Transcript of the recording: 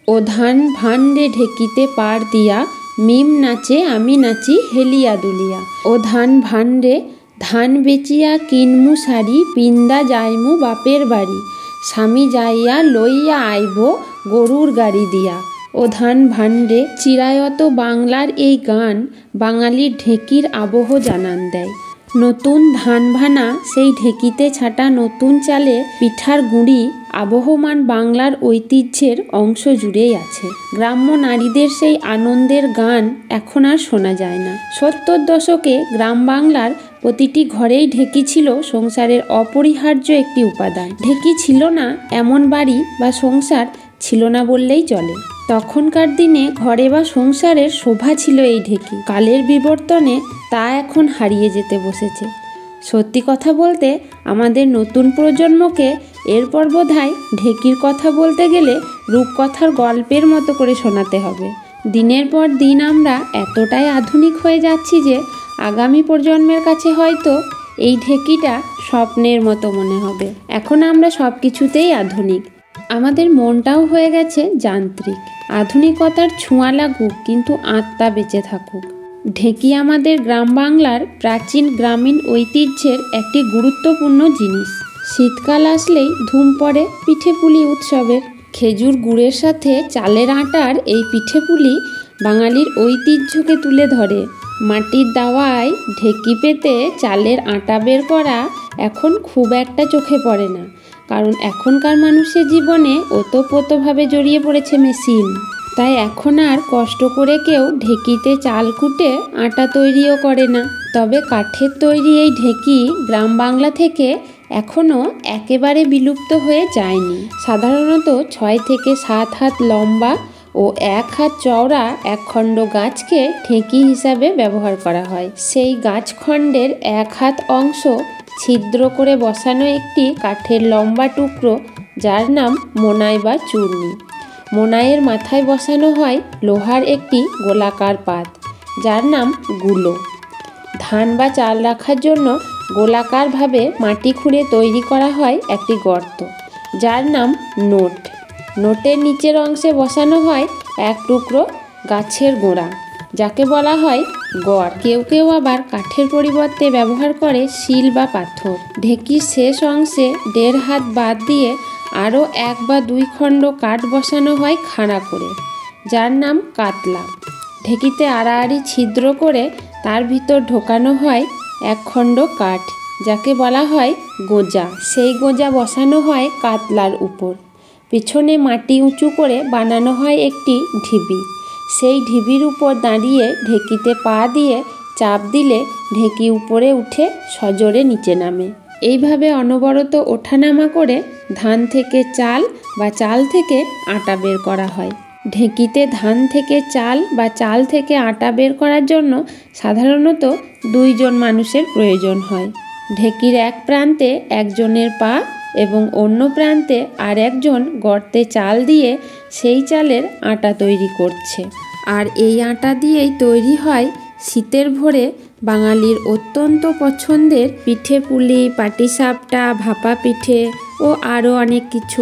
ও ধান ভান্ডে ঢেকিতে পার দিয়া, মিম নাচে আমি নাচি হেলিয়া দুলিয়া। ও ধান ভান্ডে ধান বেচিয়া কিনমু শাড়ি, পিন্দা যাইমু বাপের বাড়ি, স্বামী যাইয়া লইয়া আইব গরুর গাড়ি দিয়া। ও ধান ভান্ডে চিরায়ত বাংলার এই গান বাঙালির ঢেকির আবহ জানান দেয়। নতুন ধান ভানা সেই ঢেকিতে ছাটা নতুন চালে পিঠার গুঁড়ি আবহমান বাংলার ঐতিহ্যের অংশ জুড়েই আছে। গ্রাম্য নারীদের সেই আনন্দের গান এখন আর শোনা যায় না। 70 দশকে গ্রাম বাংলার প্রতিটি ঘরেই ঢেকি ছিল সংসারের অপরিহার্য একটি উপাদান। ঢেকি ছিল না এমন বাড়ি বা সংসার ছিল না বললেই চলে। তখনকার দিনে ঘরে বা সংসারের শোভা ছিল এই ঢেকি। কালের বিবর্তনে তা এখন হারিয়ে যেতে বসেছে। সত্যি কথা বলতে আমাদের নতুন প্রজন্মকে এরপর বোধহয় ঢেকির কথা বলতে গেলে রূপকথার গল্পের মতো করে শোনাতে হবে। দিনের পর দিন আমরা এতটাই আধুনিক হয়ে যাচ্ছি যে আগামী প্রজন্মের কাছে হয়তো এই ঢেকিটা স্বপ্নের মতো মনে হবে। এখন আমরা সব কিছুতেই আধুনিক, আমাদের মনটাও হয়ে গেছে যান্ত্রিক। আধুনিকতার ছোঁয়া লাগুক কিন্তু আত্মা বেঁচে থাকুক। ঢেকি আমাদের গ্রাম বাংলার প্রাচীন গ্রামীণ ঐতিহ্যের একটি গুরুত্বপূর্ণ জিনিস। শীতকাল আসলেই ধুম পড়ে পিঠেপুলি উৎসবের। খেজুর গুড়ের সাথে চালের আটার এই পিঠেপুলি বাঙালির ঐতিহ্যকে তুলে ধরে। মাটির দাওয়ায় ঢেকি পেতে চালের আটা বের করা এখন খুব একটা চোখে পড়ে না, কারণ এখনকার মানুষের জীবনে ওতপ্রোতভাবে জড়িয়ে পড়েছে মেশিন। তাই এখন আর কষ্ট করে কেউ ঢেকিতে চাল কুটে আটা তৈরিও করে না। তবে কাঠের তৈরি এই ঢেকি গ্রাম বাংলা থেকে এখনও একেবারে বিলুপ্ত হয়ে যায়নি। সাধারণত 6 থেকে 7 হাত লম্বা ও 1 হাত চওড়া এক খণ্ড গাছকে ঢেকি হিসাবে ব্যবহার করা হয়। সেই গাছখণ্ডের 1 হাত অংশ ছিদ্র করে বসানো একটি কাঠের লম্বা টুকরো, যার নাম মোনাই বা চূর্ণি। মোনাইয়ের মাথায় বসানো হয় লোহার একটি গোলাকার পাত, যার নাম গুলো। ধান বা চাল রাখার জন্য গোলাকারভাবে মাটি খুঁড়ে তৈরি করা হয় একটি গর্ত, যার নাম নোট। নোটের নিচের অংশে বসানো হয় এক টুকরো গাছের গোড়া, যাকে বলা হয় গড়। কেউ কেউ আবার কাঠের পরিবর্তে ব্যবহার করে শিল বা পাথর। ঢেকির শেষ অংশে 1.5 হাত বাদ দিয়ে আরও 1 বা 2 খণ্ড কাঠ বসানো হয় খাড়া করে, যার নাম কাতলা। ঢেকিতে আড়াআড়ি ছিদ্র করে তার ভিতর ঢোকানো হয় 1 খণ্ড কাঠ, যাকে বলা হয় গোঁজা। সেই গোঁজা বসানো হয় কাতলার উপর। পিছনে মাটি উঁচু করে বানানো হয় একটি ঢিবি। সেই ঢিবির উপর দাঁড়িয়ে ঢেকিতে পা দিয়ে চাপ দিলে ঢেকি উপরে উঠে সজোরে নিচে নামে। এইভাবে অনবরত ওঠানামা করে ধান থেকে চাল বা চাল থেকে আটা বের করা হয়। ঢেকিতে ধান থেকে চাল বা চাল থেকে আটা বের করার জন্য সাধারণত 2 জন মানুষের প্রয়োজন হয়। ঢেকির এক প্রান্তে একজনের পা এবং অন্য প্রান্তে আর একজন গর্তে চাল দিয়ে সেই চালের আটা তৈরি করছে। আর এই আটা দিয়েই তৈরি হয় শীতের ভোরে বাঙালির অত্যন্ত পছন্দের পিঠেপুলি, পাটিসাপটা, ভাপা পিঠে ও আরও অনেক কিছু।